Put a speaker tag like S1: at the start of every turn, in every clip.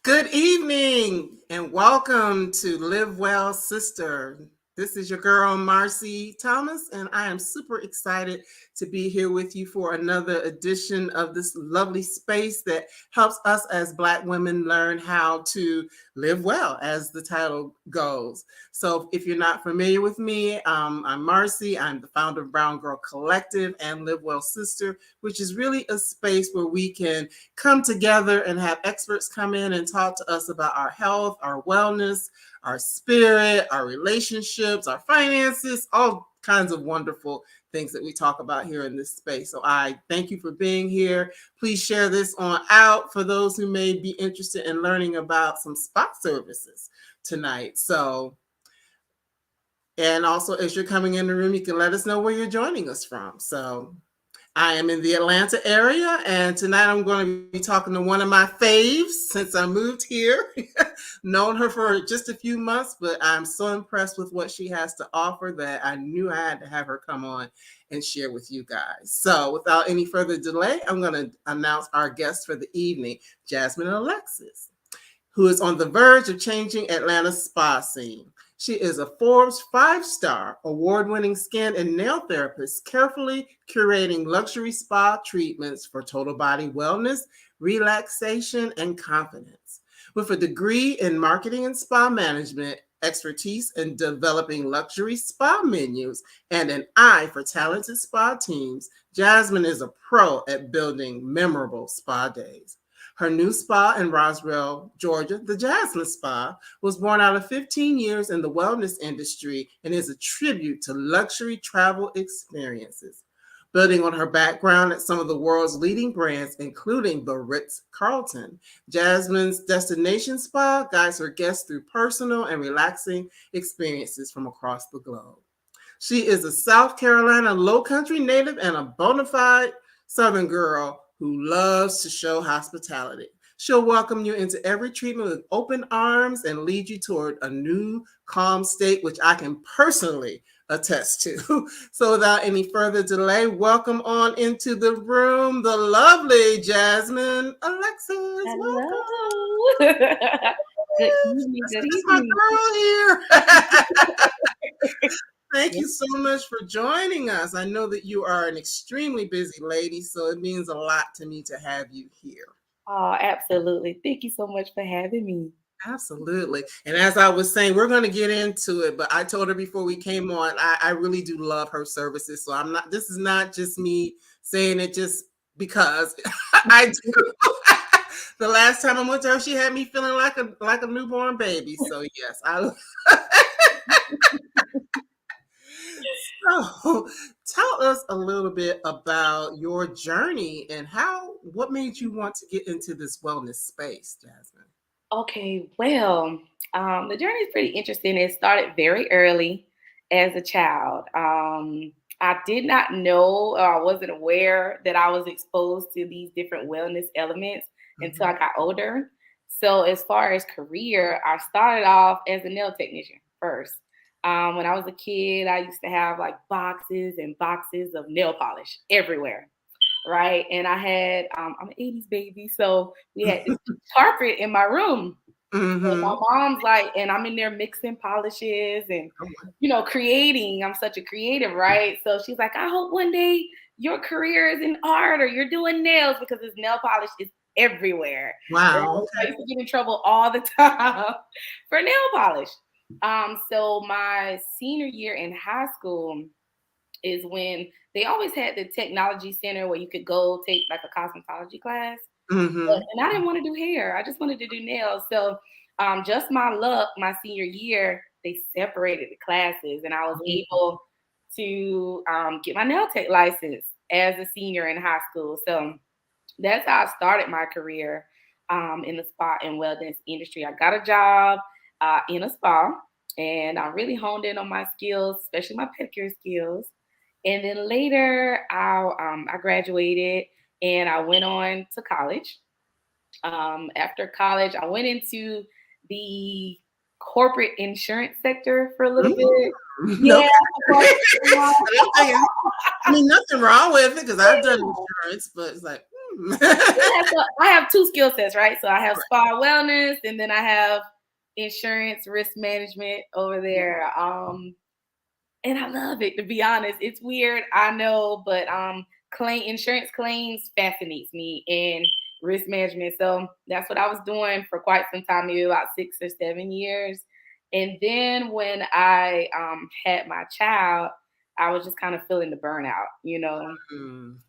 S1: Good evening and welcome to Live Well Sister. This is your girl Marcie Thomas, and I am super excited to be here with you for another edition of this lovely space that helps us as Black women learn how to live well, as the title goes. So, if you're not familiar with me, I'm Marcie. I'm the founder of Brown Girl Collective and Live Well Sister, which is really a space where we can come together and have experts come in and talk to us about our health, our wellness, our spirit, our relationships, our finances, all kinds of wonderful things that we talk about here in this space. So I thank you for being here. Please share this on out for those who may be interested in learning about some spa services tonight. And also as you're coming in the room, you can let us know where you're joining us from. So I am in the Atlanta area, and tonight I'm going to be talking to one of my faves since I moved here. Known her for just a few months, but I'm so impressed with what she has to offer that I knew I had to have her come on and share with you guys. So without any further delay, I'm going to announce our guest for the evening, Jasmine Alexis, who is on the verge of changing Atlanta's spa scene. She is a Forbes Five-Star award-winning skin and nail therapist, carefully curating luxury spa treatments for total body wellness, relaxation, and confidence. With a degree in marketing and spa management, expertise in developing luxury spa menus, and an eye for talented spa teams, Jasmine is a pro at building memorable spa days. Her new spa in Roswell, Georgia, the Jasmine Spa, was born out of 15 years in the wellness industry and is a tribute to luxury travel experiences. Building on her background at some of the world's leading brands, including the Ritz Carlton, Jasmine's Destination Spa guides her guests through personal and relaxing experiences from across the globe. She is a South Carolina low country native and a bona fide Southern girl who loves to show hospitality. She'll welcome you into every treatment with open arms and lead you toward a new calm state, which I can personally attest to. So without any further delay, welcome on into the room, the lovely Jasmine Alexis.
S2: Hello. Good evening. Good
S1: This is my
S2: evening.
S1: girl here. Thank you so much for joining us. I know that you are an extremely busy lady, so it means a lot to me to have you here.
S2: Oh, absolutely. Thank you so much for having me.
S1: Absolutely. And as I was saying, we're going to get into it, but I told her before we came on, I really do love her services. So this is not just me saying it just because I do. The last time I went to her, she had me feeling like a newborn baby. So yes, So, tell us a little bit about your journey and what made you want to get into this wellness space, Jasmine?
S2: Okay, well, the journey is pretty interesting. It started very early as a child. I did not know, or I wasn't aware that I was exposed to these different wellness elements until
S1: Mhm.
S2: I got older. So, as far as career, I started off as a nail technician first. When I was a kid, I used to have like boxes and boxes of nail polish everywhere, right? And I had, I'm an 80s baby, so we had this carpet in my room. And my
S1: Mhm.
S2: mom's like, and I'm in there mixing polishes and,
S1: Oh,
S2: creating. I'm such a creative, right? So she's like, I hope one day your career is in art or you're doing nails because this nail polish is everywhere. Right?
S1: wow.
S2: So I
S1: Okay.
S2: used to get in trouble all the time for nail polish. So my senior year in high school is when they always had the technology center where you could go take like a cosmetology class.
S1: Mhm.
S2: And I didn't want to do hair. I just wanted to do nails. So just my luck, my senior year, they separated the classes and I was able to get my nail tech license as a senior in high school. So that's how I started my career in the spa and wellness industry. I got a job in a spa and I really honed in on my skills, especially my pedicure skills. And then later, I graduated and I went on to college. After college, I went into the corporate insurance sector for a little
S1: Mm.
S2: bit.
S1: Okay.
S2: Yeah, I
S1: I'm thinking, I mean, nothing wrong with it because I've done insurance, but it's like,
S2: Yeah, so I have two skill sets, right? So I have spa wellness, and then I have insurance risk management over there. And I love it, to be honest. It's weird, I know, but insurance claims fascinates me, and risk management. So that's what I was doing for quite some time, maybe about 6 or 7 years. And then when I had my child, I was just kind of feeling the burnout,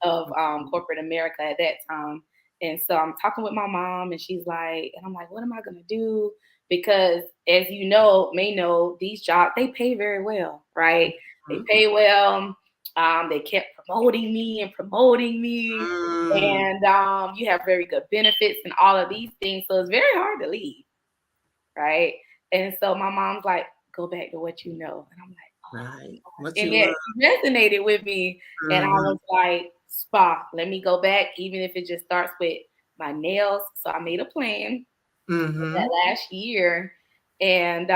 S2: of corporate America at that time. And so I'm talking with my mom, and she's like, and I'm like, what am I gonna do? Because as you may know, these jobs, they pay very well, right? They pay well. They kept promoting me and promoting me, and you have very good benefits and all of these things. So it's very hard to leave, right? And so my mom's like, go back to what you know. And I'm like,
S1: Right. What
S2: and
S1: you
S2: it
S1: love.
S2: resonated with me. And I was like, spa, let me go back, even if it just starts with my nails. So I made a plan that last year. And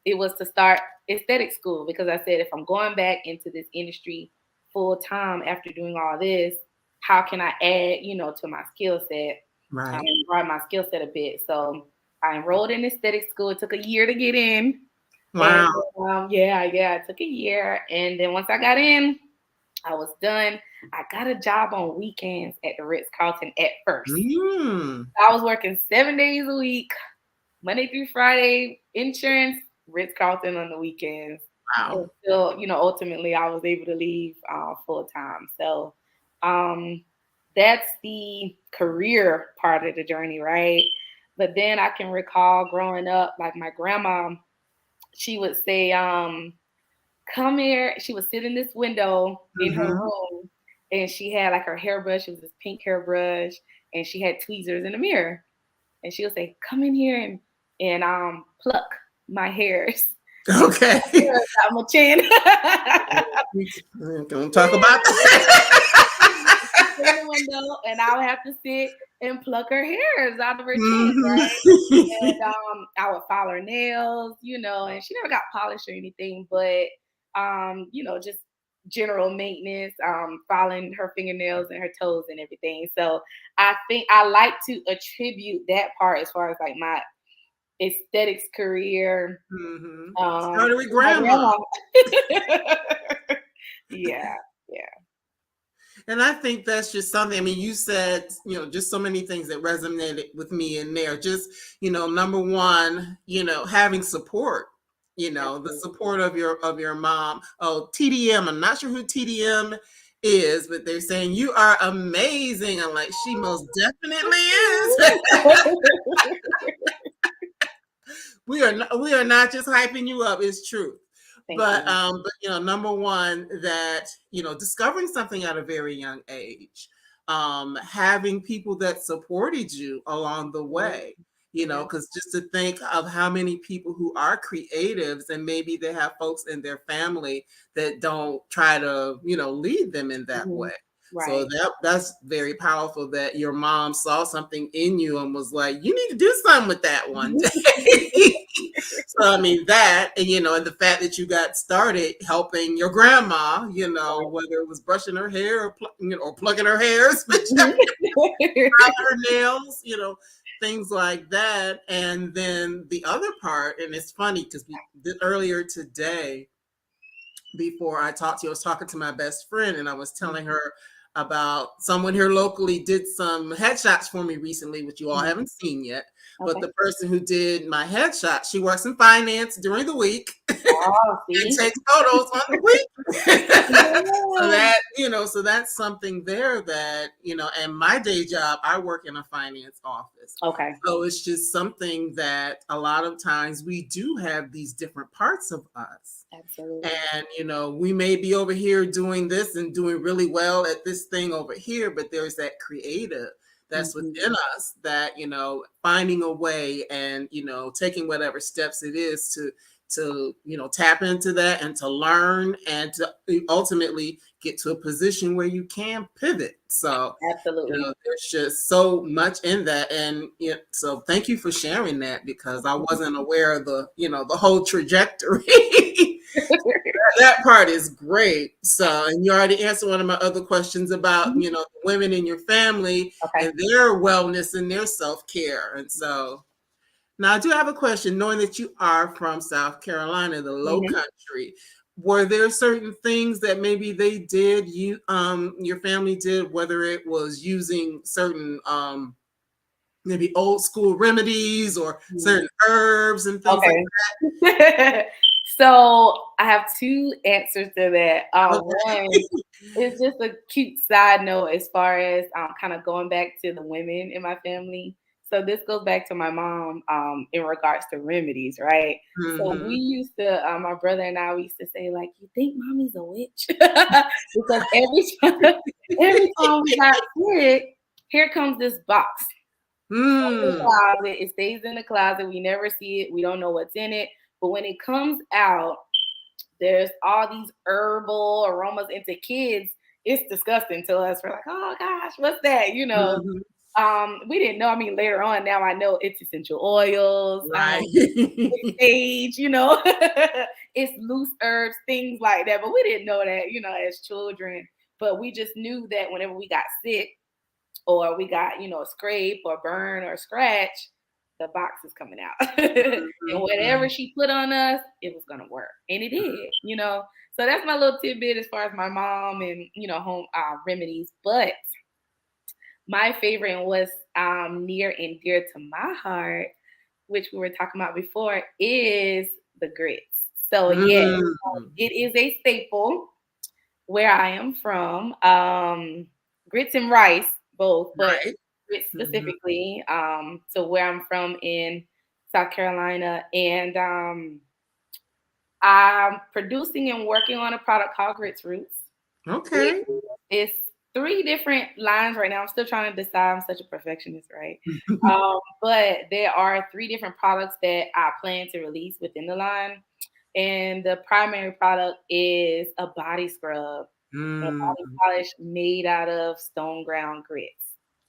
S2: it was to start aesthetic school, because I said, if I'm going back into this industry full time after doing all this, how can I add, to my skill set?
S1: Right.
S2: And broaden my skill set a bit. So I enrolled in aesthetic school. It took a year to get in.
S1: Wow.
S2: And, it took a year. And then once I got in, I was done. I got a job on weekends at the Ritz Carlton at first. I was working 7 days a week, Monday through Friday, insurance, Ritz Carlton on the weekends.
S1: Wow.
S2: And still, ultimately I was able to leave full time. So that's the career part of the journey, right? But then I can recall growing up, like my grandma, she would say, come here. She would sit in this window in her room, and she had like her hairbrush. It was this pink hairbrush, and she had tweezers in the mirror. And she would say, come in here and pluck my hairs.
S1: Okay.
S2: I'm a chin.
S1: Don't talk about that.
S2: In the window, and I would have to sit and pluck her hairs out of her chin, right? And I would file her nails, and she never got polished or anything, but just general maintenance, filing her fingernails and her toes and everything. So I think I like to attribute that part as far as like my aesthetics career.
S1: Started with grandma.
S2: Yeah.
S1: And I think that's just something. I mean, you said, just so many things that resonated with me in there. Just, number one, having support. The support of your mom. Oh, TDM. I'm not sure who TDM is, but they're saying you are amazing. I'm like, she most definitely is. We are not just hyping you up. It's true. But number one, that discovering something at a very young age, having people that supported you along the way, because just to think of how many people who are creatives and maybe they have folks in their family that don't try to lead them in that way. Right. So that's very powerful that your mom saw something in you and was like, you need to do something with that one day. So I mean that, and and the fact that you got started helping your grandma, whether it was brushing her hair or plucking her hairs, her nails, things like that. And then the other part, and it's funny because we did earlier today, before I talked to you, I was talking to my best friend and I was telling her about someone here locally did some headshots for me recently, which you all haven't seen yet. Okay. But the person who did my headshot, she works in finance during the week and takes photos on the week. So that's something there that, and my day job, I work in a finance office.
S2: Okay.
S1: So it's just something that a lot of times we do have these different parts of us.
S2: Absolutely.
S1: And, we may be over here doing this and doing really well at this thing over here, but there's that creative that's within us that, finding a way and, taking whatever steps it is to tap into that and to learn and to ultimately get to a position where you can pivot. So
S2: Absolutely.
S1: there's just so much in that. And so thank you for sharing that, because I wasn't aware of the whole trajectory. That part is great. So, and you already answered one of my other questions about, the women in your family and their wellness and their self-care. And so now I do have a question, knowing that you are from South Carolina, the low country. Were there certain things that maybe they did, your family did, whether it was using certain maybe old school remedies or certain herbs and things like that?
S2: So I have two answers to that. One is just a cute side note as far as kind of going back to the women in my family. So this goes back to my mom in regards to remedies, right? So we used to, my brother and I, we used to say, like, you think mommy's a witch? Because every time we got sick, here comes this box. In the closet. It stays in the closet. We never see it. We don't know what's in it. But when it comes out, there's all these herbal aromas. And to kids, it's disgusting to us. We're like, oh gosh, what's that? We didn't know. I mean, later on, now I know it's essential oils,
S1: Right.
S2: it's sage, it's loose herbs, things like that. But we didn't know that, as children. But we just knew that whenever we got sick, or we got, a scrape or burn or scratch, the box is coming out. And whatever she put on us, it was going to work. And it did, So that's my little tidbit as far as my mom and, home remedies. But my favorite was near and dear to my heart, which we were talking about before, is the grits. So yes, it is a staple where I am from. Grits and rice, both, but grits specifically, so where I'm from in South Carolina. And I'm producing and working on a product called Grits Roots.
S1: Okay.
S2: It's 3 different lines right now. I'm still trying to decide. I'm such a perfectionist, right? But there are 3 different products that I plan to release within the line. And the primary product is a body scrub and body polish made out of stone ground grits.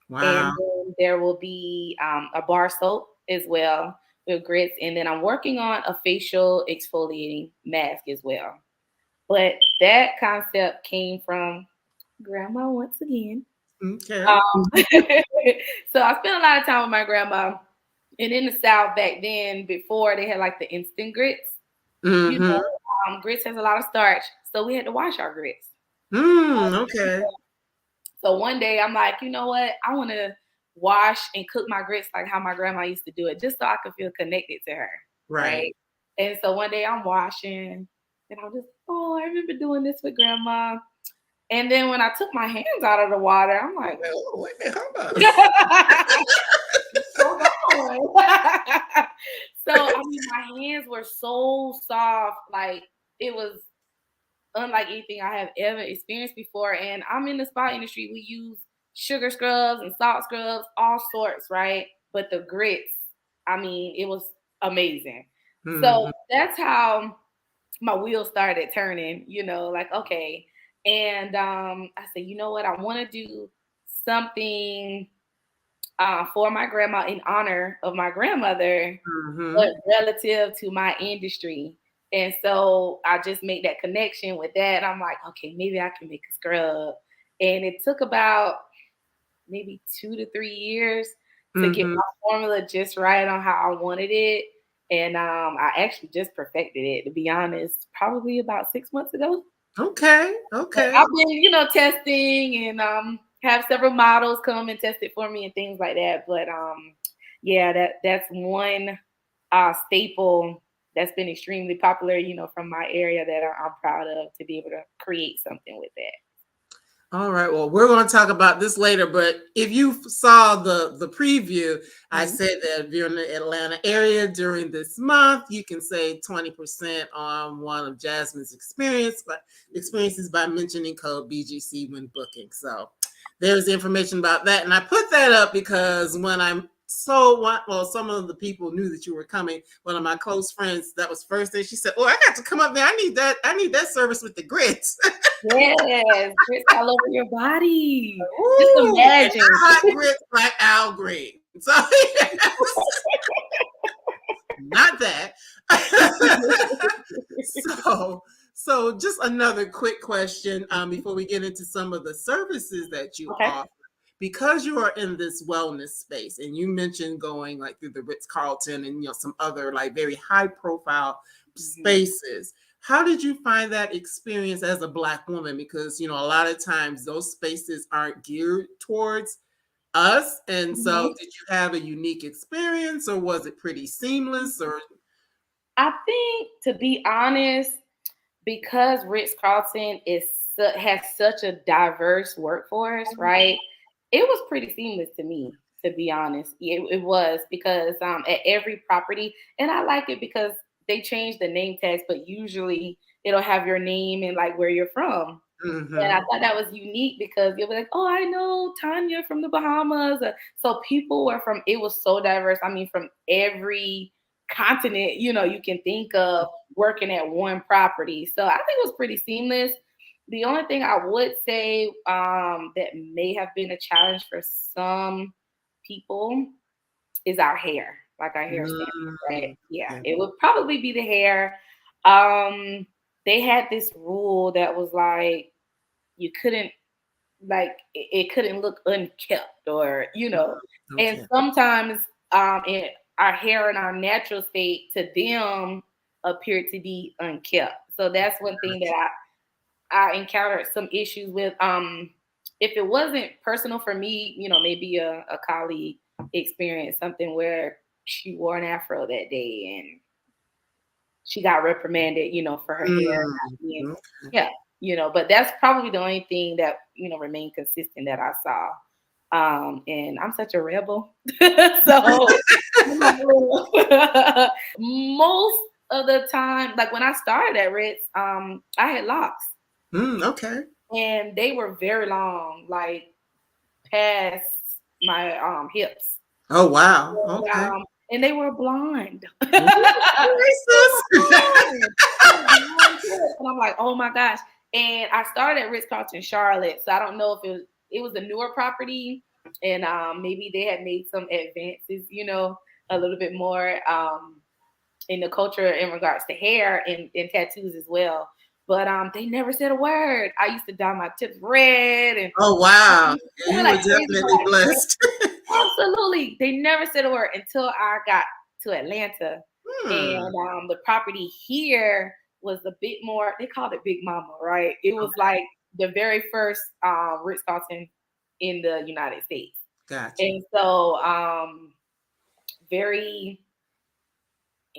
S1: Wow.
S2: And then there will be a bar soap as well with grits. And then I'm working on a facial exfoliating mask as well. But that concept came from grandma once again.
S1: Okay.
S2: So I spent a lot of time with my grandma. And in the South back then, before they had like the instant grits, grits has a lot of starch. So we had to wash our grits.
S1: Okay.
S2: So one day I'm like, you know what? I want to wash and cook my grits like how my grandma used to do it, just so I could feel connected to her. Right. And so one day I'm washing and I'm just, I remember doing this with grandma. And then when I took my hands out of the water, I'm like,
S1: wait a minute, hold on.
S2: So I mean, my hands were so soft, like it was unlike anything I have ever experienced before. And I'm in the spa industry. We use sugar scrubs and salt scrubs, all sorts, right? But the grits, I mean, it was amazing. So that's how my wheels started turning, like, okay. And I said, you know what? I want to do something for my grandma in honor of my grandmother, but relative to my industry. And so I just made that connection with that. I'm like, okay, maybe I can make a scrub. And it took about maybe 2 to 3 years to get my formula just right on how I wanted it. And I actually just perfected it, to be honest, probably about 6 months ago.
S1: Okay.
S2: I've been, testing and have several models come and test it for me and things like that. But that's one staple that's been extremely popular, from my area that I'm proud of, to be able to create something with that.
S1: All right. Well, we're going to talk about this later, but if you saw the preview, I said that if you're in the Atlanta area during this month, you can save 20% on one of Jasmine's experiences by mentioning code BGC when booking. So there's information about that. And I put that up because when I'm So what? Well, some of the people knew that you were coming. One of my close friends, that was first day. She said, "Oh, I got to come up there. I need that. I need that service with the grits."
S2: Yes, grits all over your body. Just
S1: Ooh, and
S2: imagine.
S1: not hot grits like Al Green. So yes, not that. so, so just another quick question before we get into some of the services that you
S2: Okay.
S1: offer. Because you are in this wellness space, and you mentioned going like through the Ritz Carlton and some other like very high profile spaces. How did you find that experience as a Black woman? Because a lot of times those spaces aren't geared towards us, and so did you have a unique experience, or was it pretty seamless? Or
S2: I think, to be honest, because Ritz Carlton has such a diverse workforce, right? It was pretty seamless to me, to be honest. It was because at every property, and I like it because they change the name tags, but usually it'll have your name and like where you're from. And I thought that was unique because you'll be like, oh, I know Tanya from the Bahamas. So people were from, it was so diverse. I mean, from every continent, you can think of working at one property. So I think it was pretty seamless. The only thing I would say that may have been a challenge for some people is our hair, like our hair standards, right? Yeah,
S1: Yeah.
S2: it would probably be the hair. Um, they had this rule that was like, you couldn't it couldn't look unkept and
S1: Okay.
S2: sometimes our hair in our natural state to them appeared to be unkept. So that's one thing that I encountered some issues with. If it wasn't personal for me, maybe a colleague experienced something where she wore an afro that day and she got reprimanded, for her hair not being,
S1: Okay.
S2: yeah, but that's probably the only thing that, remained consistent that I saw. And I'm such a rebel. So most of the time, like when I started at Ritz, I had locks
S1: Okay.
S2: and they were very long, like past my hips.
S1: Oh wow.
S2: And,
S1: Okay.
S2: and they were blonde.
S1: Ooh, racist.
S2: And I'm like, oh my gosh. And I started at Ritz Carlton Charlotte. So I don't know if it was a newer property and maybe they had made some advances, a little bit more in the culture in regards to hair and tattoos as well. But they never said a word. I used to dye my tips red and
S1: Oh wow. Yeah, you were
S2: like crazy.
S1: definitely blessed.
S2: Absolutely. They never said a word until I got to Atlanta.
S1: Hmm.
S2: And the property here was a bit more, they called it Big Mama, right? It was like the very first Ritz Carlton in the United States.
S1: Gotcha.
S2: And so very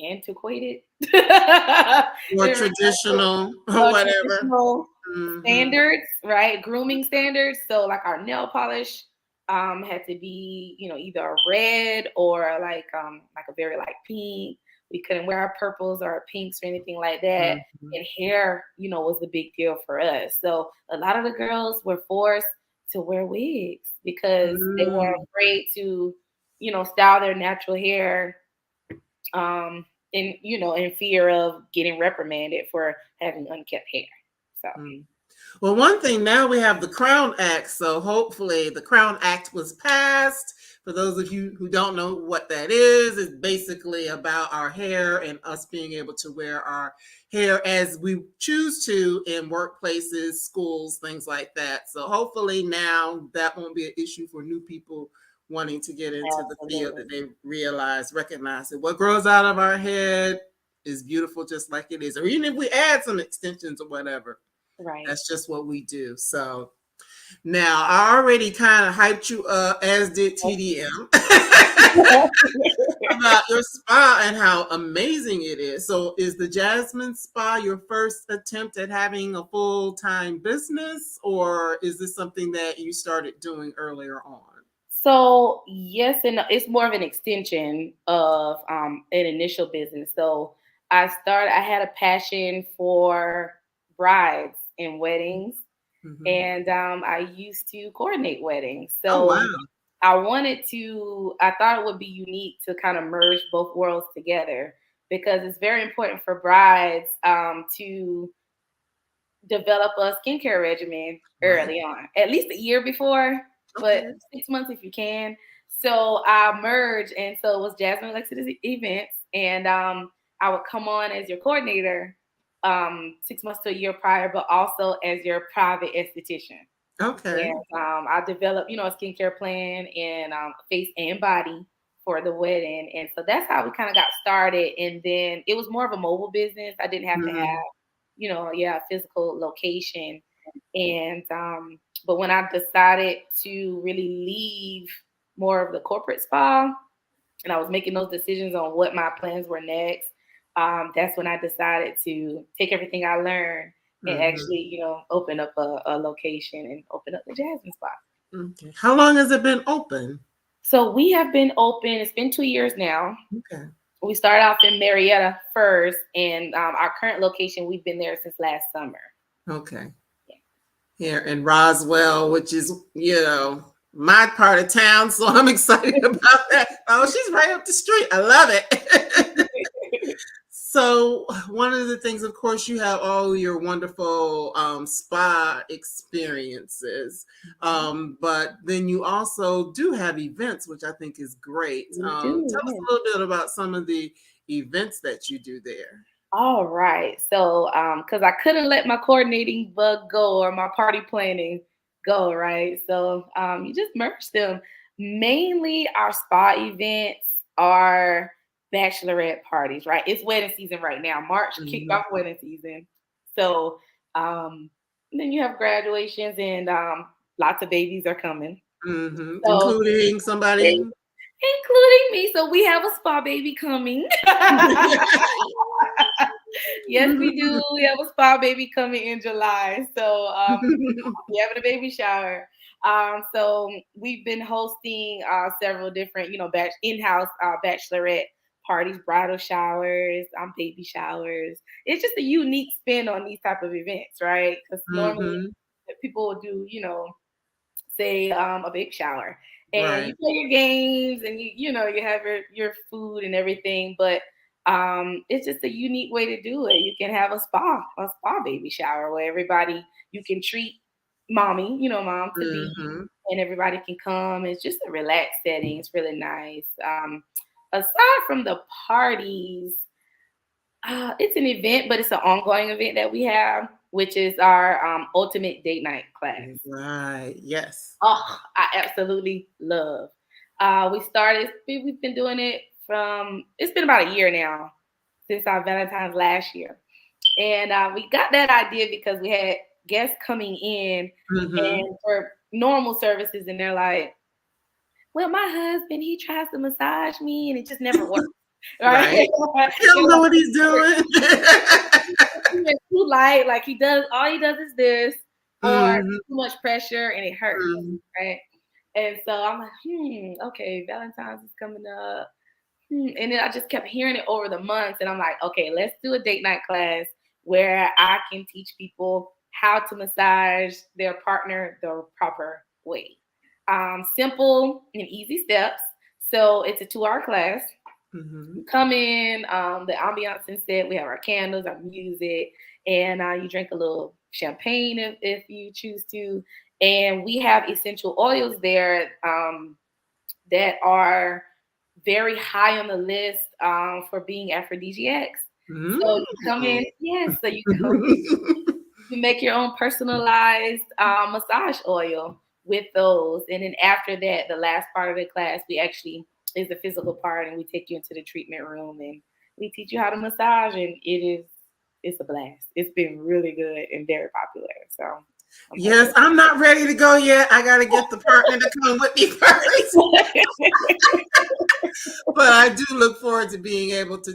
S2: antiquated.
S1: More
S2: It
S1: traditional or whatever.
S2: traditional
S1: Hmm.
S2: standards, right? Grooming standards. So like our nail polish had to be, either a red or like a very light pink. We couldn't wear our purples or our pinks or anything like that. And hair, was the big deal for us. So a lot of the girls were forced to wear wigs because they were
S1: Mm.
S2: afraid to, style their natural hair in fear of getting reprimanded for having unkept hair. So
S1: Mm. Well, one thing now we have the Crown Act, so hopefully the Crown Act was passed. For those of you who don't know what that is, it's basically about our hair and us being able to wear our hair as we choose to in workplaces, schools, things like that. So hopefully now that won't be an issue for new people wanting to get into the field,
S2: absolutely.
S1: that they recognize that what grows out of our head is beautiful just like it is. Or even if we add some extensions or whatever,
S2: Right.
S1: that's just what we do. So now I already kind of hyped you up, as did TDM, about your spa and how amazing it is. So is the Jasmine Spa your first attempt at having a full-time business, or is this something that you started doing earlier on?
S2: So yes and no. It's more of an extension of an initial business. So I had a passion for brides and weddings,
S1: Mhm.
S2: and I used to coordinate weddings.
S1: Oh
S2: So
S1: wow.
S2: I thought it would be unique to kind of merge both worlds together, because it's very important for brides to develop a skincare regimen early on, at least a year before, but 6 months if you can. So I merged, and so it was Jasmine Alexis events, and I would come on as your coordinator 6 months to a year prior, but also as your private esthetician.
S1: Okay.
S2: And I developed, a skincare plan and face and body for the wedding. And so that's how we kind of got started. And then it was more of a mobile business. I didn't have to have, a physical location. And but when I decided to really leave more of the corporate spa, and I was making those decisions on what my plans were next, that's when I decided to take everything I learned and actually, open up a location and open up the Jasmine Spa.
S1: Okay. How long has it been open?
S2: So we have been open. It's been 2 years now.
S1: Okay.
S2: We started off in Marietta first, and our current location, we've been there since last summer.
S1: Okay. Yeah. Here in Roswell, which is, my part of town, so I'm excited about that. Oh, she's right up the street. I love it. So one of the things, of course, you have all your wonderful spa experiences, but then you also do have events, which I think is great. Tell us a little bit about some of the events that you do there.
S2: All right. So because I couldn't let my coordinating bug go or my party planning go, right? So you just merge them. Mainly our spa events are bachelorette parties, right? It's wedding season right now. March kicked off wedding season. So then you have graduations, and lots of babies are coming.
S1: So, including somebody?
S2: Including me. So we have a spa baby coming. Yes, we do. We have a spa baby coming in July. So we're having a baby shower. So we've been hosting several different, in-house bachelorette parties, bridal showers, baby showers. It's just a unique spin on these type of events, right? Because normally people will do, say a big shower, and you play your games, and you have your food and everything, but it's just a unique way to do it. You can have a spa baby shower where everybody, you can treat mommy, mom to be, and everybody can come. It's just a relaxed setting. It's really nice. Aside from the parties, it's an event, but it's an ongoing event that we have, which is our ultimate date night class.
S1: Right. Yes.
S2: Oh, I absolutely love. We've been doing it it's been about a year now since our Valentine's last year. And we got that idea because we had guests coming in and for normal services, and they're like, well, my husband, he tries to massage me and it just never works. Right?
S1: He don't know what he's doing.
S2: He's too light, like all he does is this, or too much pressure and it hurts. Right? And so I'm like, okay, Valentine's is coming up. And then I just kept hearing it over the months, and I'm like, okay, let's do a date night class where I can teach people how to massage their partner the proper way. Simple and easy steps. So it's a 2-hour class. You come in, the ambiance is set. We have our candles, our music, and you drink a little champagne if you choose to. And we have essential oils there that are very high on the list for being aphrodisiacs. So you come in, so you come in, you make your own personalized massage oil with those. And then after that, the last part of the class, we actually is the physical part, and we take you into the treatment room and we teach you how to massage, and it's a blast. It's been really good and very popular. So
S1: yes, I'm not ready to go yet. I got to get the partner to come with me first. But I do look forward to being able to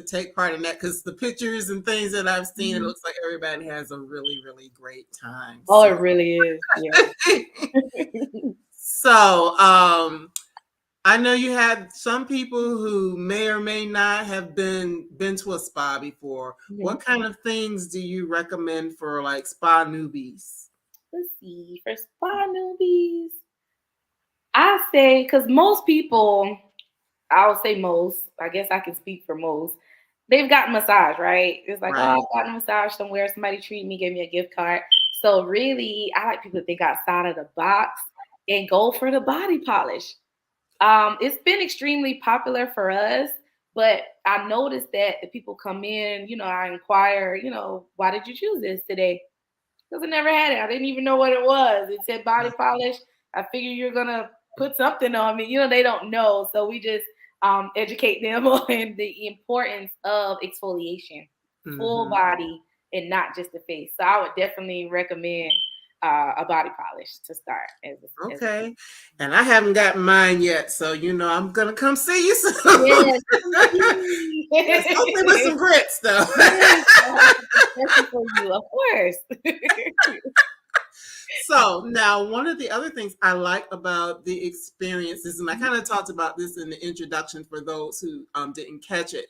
S1: take part in that, because the pictures and things that I've seen, it looks like everybody has a really, really great time.
S2: Oh, it really is. Yeah.
S1: So I know you had some people who may or may not have been to a spa before. What kind of things do you recommend for like spa newbies?
S2: Let's see. For spa newbies, I say, because most people, I'll say most, I guess I can speak for most, they've got massage, right? It's like, oh,
S1: Right.
S2: I got a massage somewhere, somebody treated me, gave me a gift card. So really, I like people to think outside of the box and go for the body polish. It's been extremely popular for us, but I noticed that the people come in, I inquire, why did you choose this today? Because I never had it. I didn't even know what it was. It said body polish. I figured you're gonna put something on me. They don't know. So we just educate them on the importance of exfoliation, full
S1: Mm-hmm.
S2: body, and not just the face. So I would definitely recommend a body polish to start as
S1: Okay. And I haven't gotten mine yet, so I'm gonna come see you soon.
S2: yes,
S1: Yes, hopefully with some grits though.
S2: yes, especially for you, of course.
S1: So now one of the other things I like about the experiences, and I kind of talked about this in the introduction for those who didn't catch it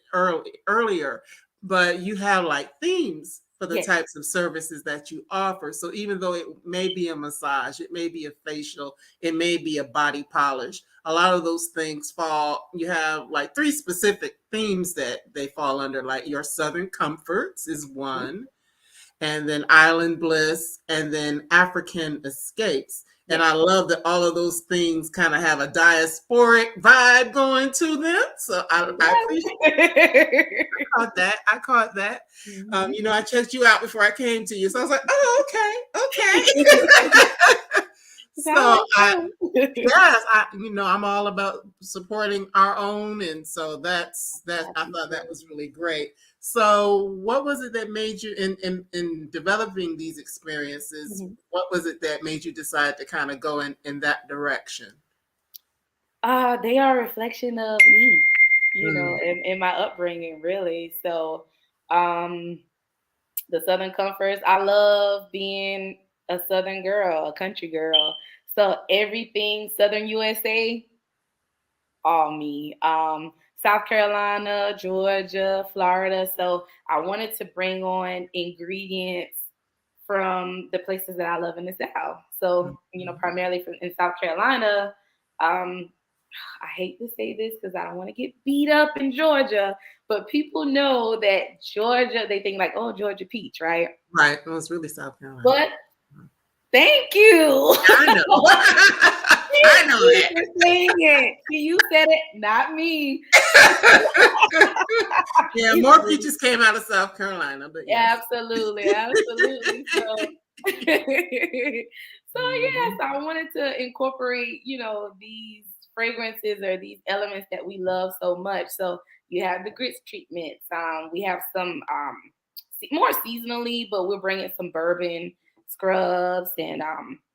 S1: earlier, but you have like themes for the
S2: Yes.
S1: types of services that you offer. So even though it may be a massage, it may be a facial, it may be a body polish, a lot of those things you have like 3 specific themes that they fall under, like your Southern Comforts is one, and then Island Bliss, and then African Escapes. And
S2: Yes.
S1: I love that all of those things kind of have a diasporic vibe going to them. So I appreciate I caught that.
S2: Mhm.
S1: I checked you out before I came to you. So I was like, oh, okay. So yes, I'm all about supporting our own. And so I thought that was really great. So what was it that made you in developing these experiences?
S2: Mhm.
S1: What was it that made you decide to kind of go in that direction?
S2: They are a reflection of me,
S1: Mm.
S2: in my upbringing, really. So, um, the Southern Comforts, I love being a Southern girl, a country girl. So everything Southern USA, all me. South Carolina, Georgia, Florida. So I wanted to bring on ingredients from the places that I love in the South. So, primarily from in South Carolina, um, I hate to say this because I don't want to get beat up in Georgia, but people know that Georgia, they think like, oh, Georgia peach, right?
S1: Right. It was really South Carolina.
S2: But thank you.
S1: I know. I know
S2: Thank you
S1: that.
S2: for saying it. You said it, not me.
S1: Yeah, more peaches came out of South Carolina, but yes.
S2: Absolutely, absolutely. So, so yes, I wanted to incorporate, these fragrances or these elements that we love so much. So you have the grits treatments. We have some more seasonally, but we're bringing some bourbon scrubs and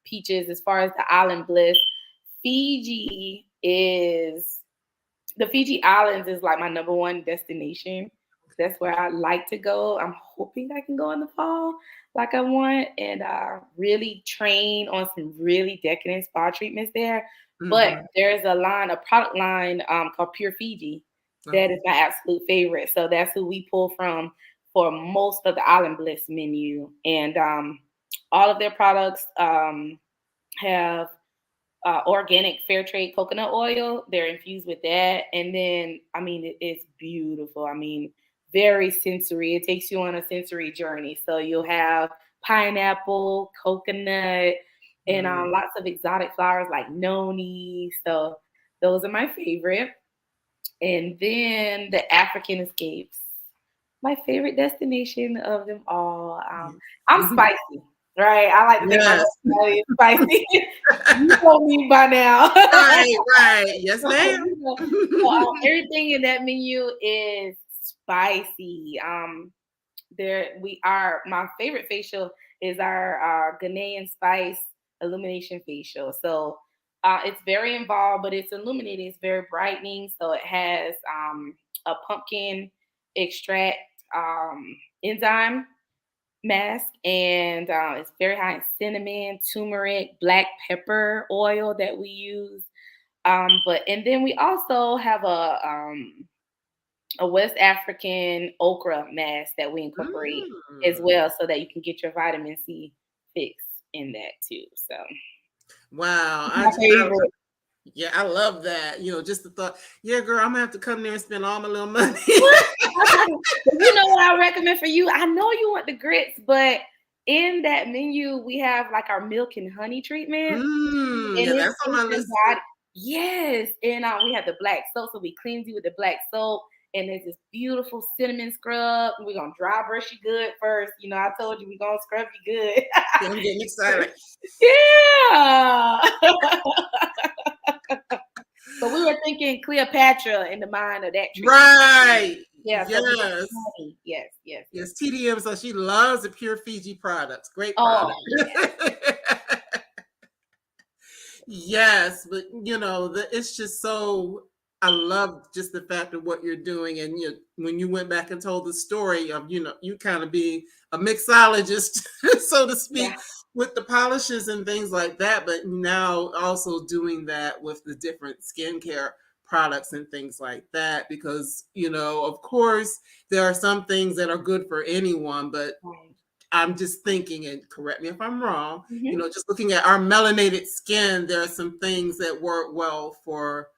S2: peaches. As far as the Island Bliss, Fiji is the Fiji Islands is like my number one destination. That's where I like to go. I'm hoping I can go in the fall like I want and really train on some really decadent spa treatments there. But
S1: Mm-hmm.
S2: there's a product line called Pure Fiji. That is
S1: Okay.
S2: my absolute favorite. So that's who we pull from for most of the Island Bliss menu. And all of their products have organic fair trade coconut oil. They're infused with that. And then, it's beautiful. Very sensory. It takes you on a sensory journey. So you'll have pineapple, coconut, and
S1: Mm.
S2: lots of exotic flowers like noni. So those are my favorite. And then the African Escapes, my favorite destination of them all. I'm spicy, right? I like to think my
S1: Yes.
S2: personality is spicy. You know me by now.
S1: Right. Yes, ma'am.
S2: Everything in that menu is spicy. My favorite facial is our Ghanaian spice illumination facial. So it's very involved, but it's illuminating. It's very brightening. So it has a pumpkin extract enzyme mask, and it's very high in cinnamon, turmeric, black pepper oil that we use. And then we also have a West African okra mask that we incorporate as
S1: Mm.
S2: well, so that you can get your vitamin C fix in that too. So
S1: Wow.
S2: my favorite.
S1: Yeah, I love that. Just the thought, yeah, girl, I'm gonna have to come there and spend all my little money.
S2: You know what I recommend for you? I know you want the grits, but in that menu, we have like our milk and honey treatment. And
S1: Yeah,
S2: it's
S1: that's on my
S2: instant
S1: list.
S2: body. Yes. And we have the black soap. So we cleanse you with the black soap. And there's this beautiful cinnamon scrub. We're going to dry brush you good first. I told you we're going to scrub you good.
S1: Yeah, I'm getting excited.
S2: Yeah. So we were thinking Cleopatra in the mind of that treatment.
S1: Right.
S2: Yeah.
S1: Yes.
S2: So yes.
S1: Yes. TDM. So she loves the pure Fiji products. Great
S2: Oh,
S1: product.
S2: yeah.
S1: Yes, but it's just so. I love just the fact of what you're doing, and when you went back and told the story of you kind of being a mixologist, so to speak,
S2: Yeah.
S1: with the polishes and things like that, but now also doing that with the different skincare products and things like that, because of course there are some things that are good for anyone, but
S2: Right.
S1: I'm just thinking, and correct me if I'm wrong,
S2: Mm-hmm.
S1: just looking at our melanated skin, there are some things that work well for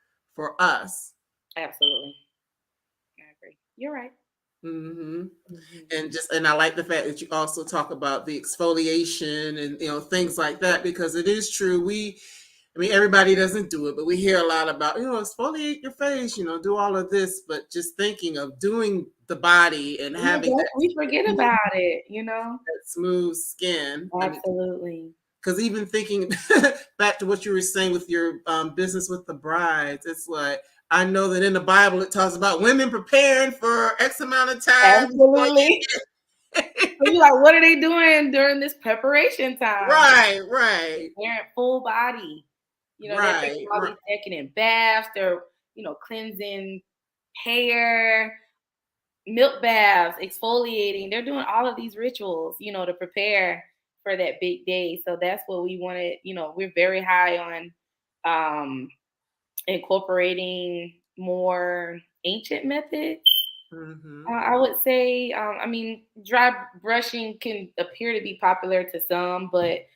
S1: us.
S2: Absolutely. I agree. You're right.
S1: hmm
S2: Mm-hmm.
S1: And I like the fact that you also talk about the exfoliation and things like that, because it is true. I mean, everybody doesn't do it, but we hear a lot about, exfoliate your face, do all of this, but just thinking of doing the body and having
S2: We forget about it,
S1: that smooth skin. I mean,
S2: Absolutely.
S1: because even thinking back to what you were saying with your business with the brides, it's like, I know that in the Bible it talks about women preparing for X amount of time.
S2: Absolutely. So you're like, what are they doing during this preparation time?
S1: Right,
S2: They're full body. They're
S1: right,
S2: probably taking in baths. They're, cleansing hair, milk baths, exfoliating. They're doing all of these rituals, to prepare for that big day. So that's what we wanted. We're very high on um, incorporating more ancient methods.
S1: hmm
S2: I would say, I mean, dry brushing can appear to be popular to some, but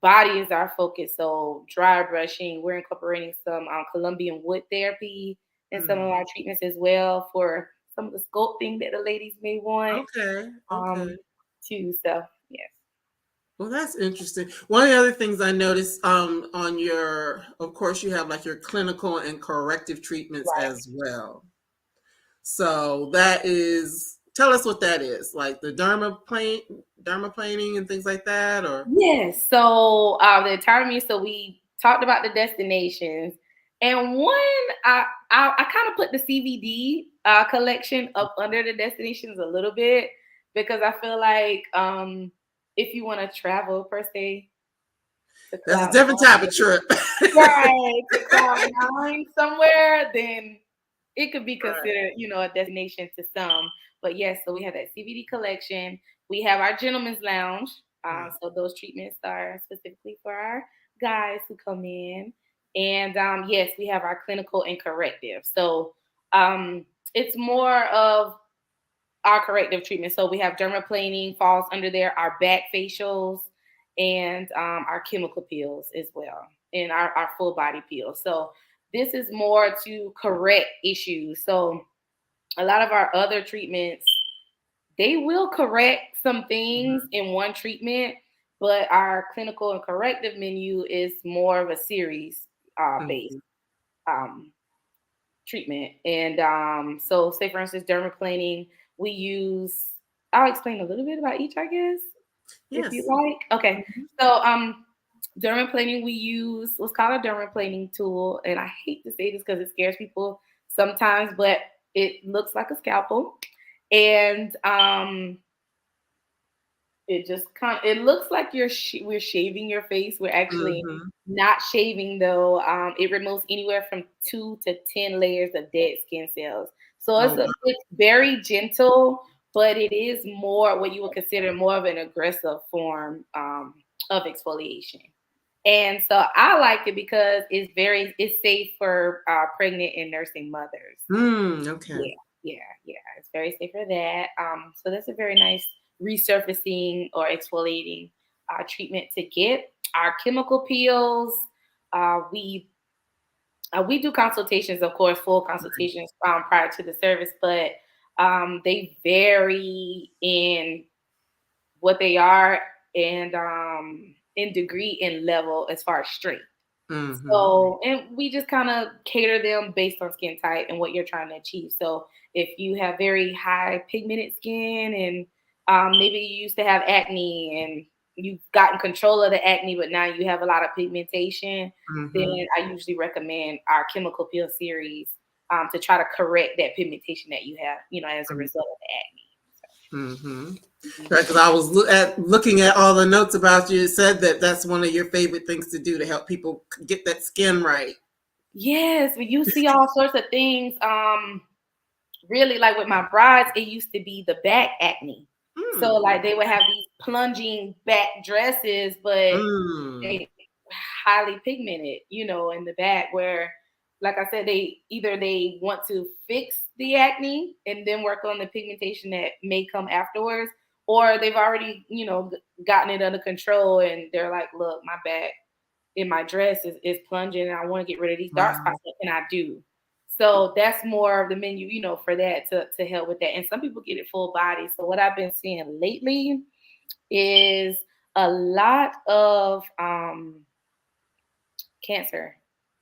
S2: body is our focus. So, dry brushing, we're incorporating some Colombian wood therapy in some of our treatments as well for some of the sculpting that the ladies may want
S1: Okay.
S2: too. So, yes.
S1: Well, that's interesting. One of the other things I noticed on of course, you have like your clinical and corrective treatments
S2: Right.
S1: as well. So that is, tell us what that is, like the dermaplaning and things like that, or
S2: Yes. So the entire meal. So we talked about the destinations, and one I kind of put the CBD collection up under the destinations a little bit because I feel like if you want to travel per se to
S1: that's a
S2: cloud
S1: different type of trip.
S2: right to cloud nine somewhere, then it could be
S1: Right.
S2: considered, a destination to some. But yes, so we have that CBD collection. We have our gentleman's lounge. So those treatments are specifically for our guys who come in. And yes, we have our clinical and corrective. So it's more of our corrective treatment. So we have dermaplaning falls under there, our back facials, and our chemical peels as well, and our full body peels. So this is more to correct issues. So a lot of our other treatments, they will correct some things in one treatment, but our clinical and corrective menu is more of a series based
S1: Mhm.
S2: um, treatment. And so, say for instance, dermaplaning, we use. I'll explain a little bit about each, I guess, if you
S1: Yes.
S2: like. Okay,
S1: Mhm.
S2: so dermaplaning, we use what's called a dermaplaning tool, and I hate to say this because it scares people sometimes, but it looks like a scalpel, and it just it looks like we're shaving your face. We're actually
S1: Mhm.
S2: not shaving though. It removes anywhere from 2 to 10 layers of dead skin cells. So
S1: Oh, wow.
S2: it's very gentle, but it is more what you would consider more of an aggressive form of exfoliation. And so I like it because it's safe for pregnant and nursing mothers.
S1: Okay.
S2: Yeah. It's very safe for that. So that's a very nice resurfacing or exfoliating treatment to get. Our chemical peels, we We do consultations, of course, full consultations prior to the service, but they vary in what they are and in degree and level as far as strength.
S1: Mm-hmm.
S2: So, and we just kind of cater them based on skin type and what you're trying to achieve. So, if you have very high pigmented skin and maybe you used to have acne and you've gotten control of the acne, but now you have a lot of pigmentation,
S1: Mm-hmm.
S2: then I usually recommend our chemical peel series to try to correct that pigmentation that you have, as a result of the acne.
S1: Mm-hmm.
S2: Mhm.
S1: Right, because I was looking at all the notes about you. It said that that's one of your favorite things to do to help people get that skin right.
S2: Yes, you see all sorts of things. Really, like with my brides, it used to be the back acne. So
S1: Mm.
S2: like they would have these plunging back dresses, but
S1: Mm.
S2: they highly pigmented, in the back where, like I said, they want to fix the acne and then work on the pigmentation that may come afterwards, or they've already, gotten it under control and they're like, look, my back in my dress is plunging and I want to get rid of these dark
S1: Wow.
S2: spots. What can I do? So that's more of the menu, for that to help with that. And some people get it full body. So what I've been seeing lately is a lot of cancer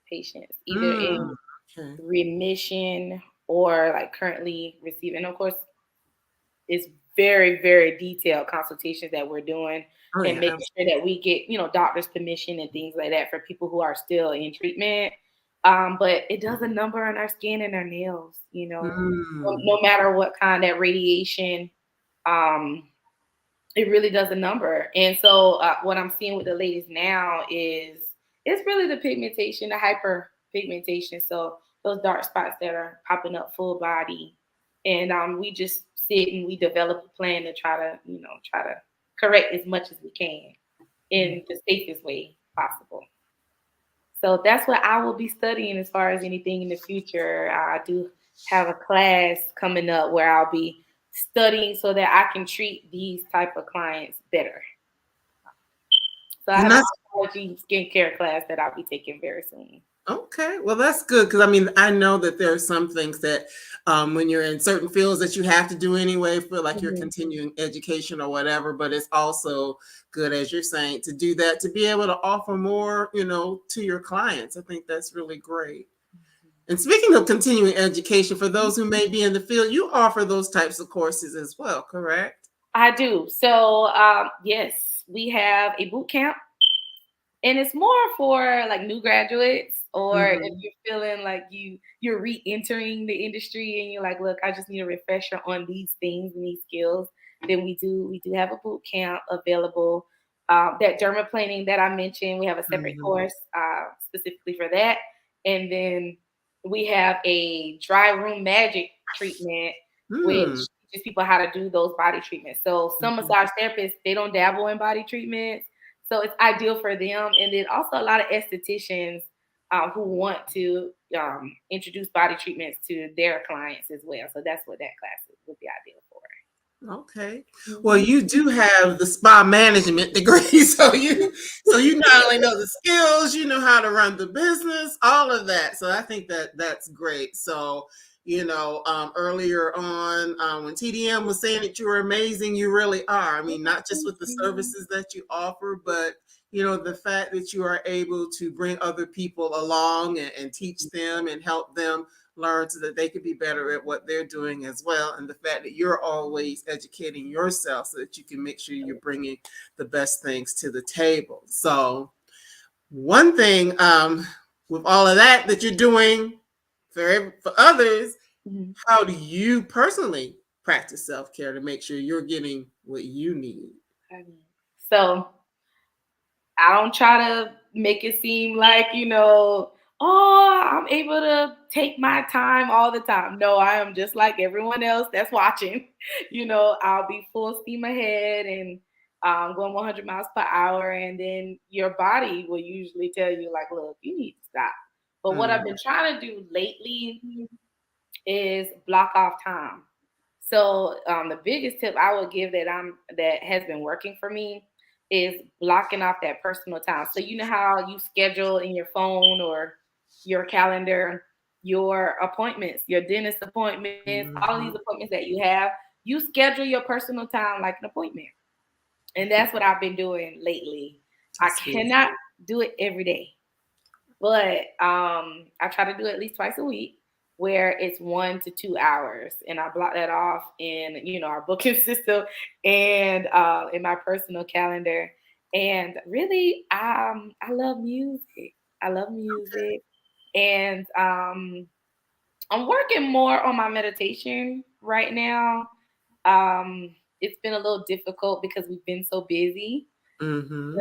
S2: patients, either
S1: Mm.
S2: in
S1: Okay.
S2: remission or like currently receiving. Of course, it's very, very detailed consultations that we're doing
S1: Oh
S2: and
S1: yeah.
S2: making sure that we get, doctor's permission and things like that for people who are still in treatment. But it does a number on our skin and our nails,
S1: Mm.
S2: no matter what kind that radiation, um, it really does a number. And so what I'm seeing with the ladies now is it's really the pigmentation, the hyperpigmentation. So those dark spots that are popping up full body. And we just sit and we develop a plan to try to correct as much as we can in the safest way possible. So that's what I will be studying as far as anything in the future. I do have a class coming up where I'll be studying so that I can treat these type of clients better. So I
S1: And
S2: have an
S1: that's
S2: oncology skincare class that I'll be taking very soon.
S1: okay. Well, that's good because I mean I know that there are some things that when you're in certain fields that you have to do anyway for like your
S2: Mhm.
S1: continuing education or whatever. But it's also good, as you're saying, to do that to be able to offer more, to your clients. I think that's really great. And speaking of continuing education, for those who may be in the field, you offer those types of courses as well, correct?
S2: I do. So yes, we have a boot camp. And it's more for like new graduates, or if
S1: Mm-hmm.
S2: you're feeling like you're re-entering the industry and you're like, look, I just need a refresher on these things and these skills, then we do have a boot camp available. That dermaplaning that I mentioned, we have a separate
S1: Mm-hmm.
S2: course specifically for that. And then we have a dry room magic treatment, which
S1: Mm-hmm.
S2: teaches people how to do those body treatments. So some massage therapists, they don't dabble in body treatments, so it's ideal for them. And then also a lot of estheticians who want to introduce body treatments to their clients as well. So that's what that class would be ideal for.
S1: Okay. Well,
S2: Mhm.
S1: you do have the spa management degree, so you not only know the skills, you know how to run the business, all of that. So I think that that's great. So, earlier on when TDM was saying that you were amazing, you really are. I mean, not just
S2: Thank
S1: with the
S2: you.
S1: services that you offer, but the fact that you are able to bring other people along and teach them and help them learn so that they could be better at what they're doing as well. And the fact that you're always educating yourself so that you can make sure you're bringing the best things to the table. So, one thing with all of that you're doing for others,
S2: Mhm.
S1: how do you personally practice self care to make sure you're getting what you need?
S2: So I don't try to make it seem like, oh, I'm able to take my time all the time. No, I am just like everyone else that's watching. I'll be full steam ahead and going 100 miles per hour. And then your body will usually tell you, like, look, you need to stop. But what I've
S1: Mm,
S2: been trying to do lately is block off time. So the biggest tip I would give that has been working for me is blocking off that personal time. So you know how you schedule in your phone or your calendar, your appointments, your dentist appointments, all these appointments that you have. You schedule your personal time like an appointment. And that's what I've been doing lately. I cannot do it every day, but I try to do it at least twice a week where it's 1 to 2 hours. And I block that off in, our booking system and in my personal calendar. And really, I love music. I love music. And I'm working more on my meditation right now. It's been a little difficult because we've been so busy.
S1: Mm-hmm.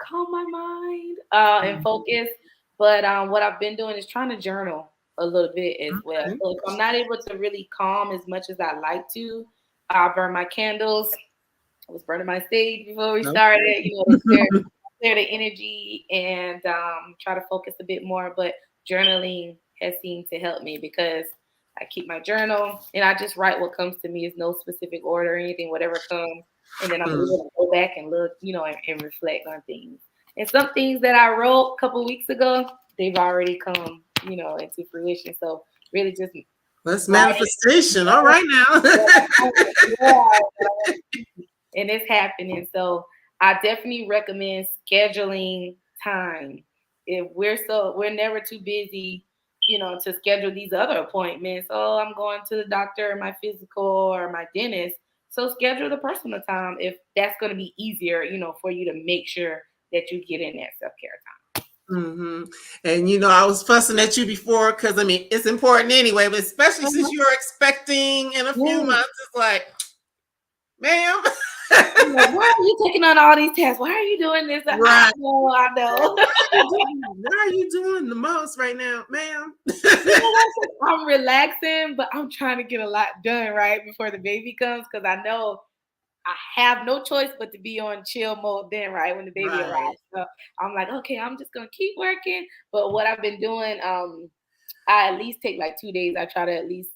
S2: Calm my mind and focus. But what I've been doing is trying to journal a little bit as well. So if I'm not able to really calm as much as I like to, I burn my candles. I was burning my sage before we started, to clear the energy and try to focus a bit more. But journaling has seemed to help me because I keep my journal and I just write what comes to me. Is no specific order or anything, whatever comes. And then I'm able to go back and look, and reflect on things. And some things that I wrote a couple weeks ago, they've already come, into fruition. So really just
S1: that's manifestation. All right now.
S2: And it's happening. So I definitely recommend scheduling time. If we're never too busy, to schedule these other appointments. Oh, I'm going to the doctor, my physical or my dentist. So schedule the personal time if that's going to be easier, for you to make sure that you get in that self-care time.
S1: Mm-hmm. And I was fussing at you before because it's important anyway, but especially since you're expecting in a few months, it's like, ma'am.
S2: Why are you taking on all these tasks? Why are you doing this?
S1: Right.
S2: I know.
S1: What are you doing the most right now, ma'am?
S2: I'm relaxing, but I'm trying to get a lot done right before the baby comes because I know I have no choice but to be on chill mode then, right, when the baby arrives. So I'm like, okay, I'm just going to keep working. But what I've been doing, I at least take like 2 days. I try to at least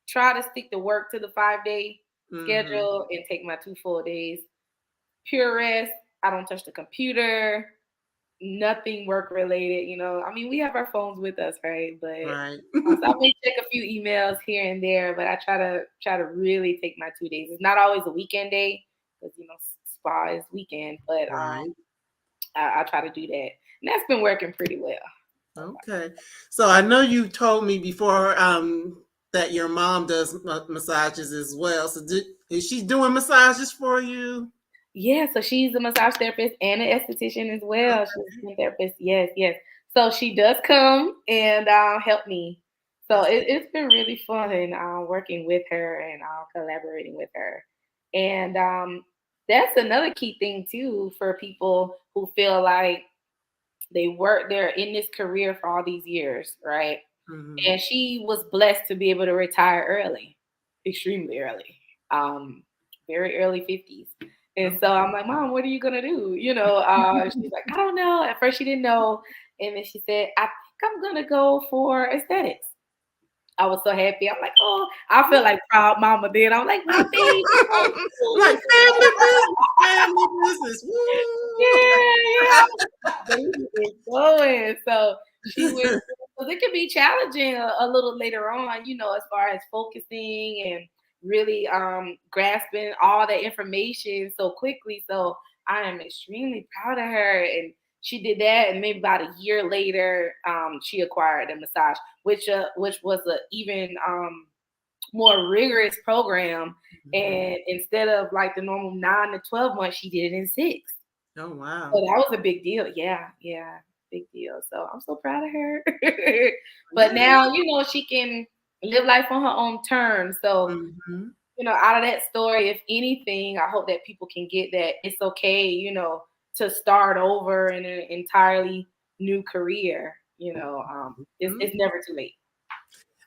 S2: try to stick to work to the 5-day schedule and take my 2 full days. Pure rest. I don't touch the computer. Nothing work related. We have our phones with us, right? But so I may check a few emails here and there, but I try to really take my 2 days. It's not always a weekend day because spa is weekend, but I try to do that, and that's been working pretty well.
S1: Okay, so I know you told me before that your mom does massages as well. So is she doing massages for you?
S2: Yeah, so she's a massage therapist and an esthetician as well. Okay. She's a therapist. Yes. So she does come and help me. So it's been really fun working with her and collaborating with her. And that's another key thing too for people who feel like they're in this career for all these years, right? Mm-hmm. And she was blessed to be able to retire early, extremely early, very early 50s. And so I'm like, Mom, what are you gonna do? She's like, I don't know. At first she didn't know, and then she said, I think I'm gonna go for aesthetics. I was so happy. I'm like, oh, I feel like proud mama then. I'm like, my baby.
S1: Like family business. Woo.
S2: Yeah. Baby is going. So she went, because it can be challenging a little later on, as far as focusing and really grasping all the information so quickly. So I am extremely proud of her. And she did that, and maybe about a year later, she acquired a massage, which was a even more rigorous program. And instead of like the normal 9 to 12 months, she did it in 6.
S1: Oh wow!
S2: So that was a big deal. Yeah, big deal. So I'm so proud of her. But now she can live life on her own terms. So out of that story, if anything, I hope that people can get that it's okay, to start over in an entirely new career. It's never too late.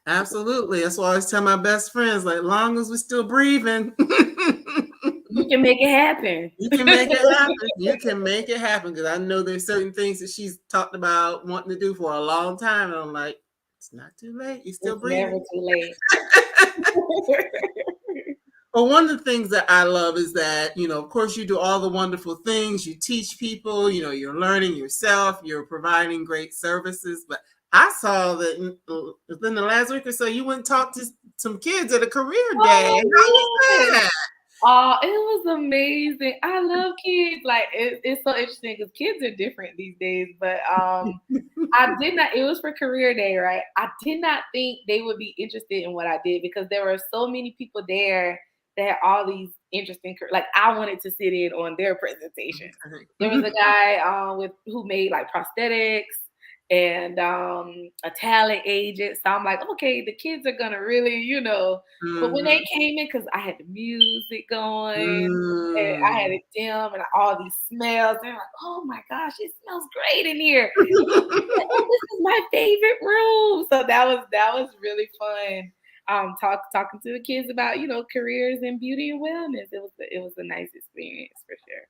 S1: Absolutely. That's why I always tell my best friends, like, long as we're still breathing,
S2: you can make it happen.
S1: You can make it happen. You can make it happen. Because I know there's certain things that she's talked about wanting to do for a long time. And I'm like, it's not too late. You're still breathing.
S2: Never too late.
S1: Well, one of the things that I love is that, of course, you do all the wonderful things. You teach people, you're learning yourself, you're providing great services. But I saw that within the last week or so, you went and talked to some kids at a career day. How was
S2: Oh,
S1: that?
S2: oh, it was amazing. I love kids. Like it's so interesting because kids are different these days. But I did not. It was for career day, right? I did not think they would be interested in what I did because there were so many people there that had all these interesting. Like I wanted to sit in on their presentation. There was a guy with who made like prosthetics and a talent agent. So I'm like, okay, the kids are gonna really, But when they came in, because I had the music going, and I had it dim, and all these smells, they're like, oh my gosh, it smells great in here. Like, oh, this is my favorite room. So that was really fun. Talking to the kids about careers in beauty and wellness. It was a nice experience for sure.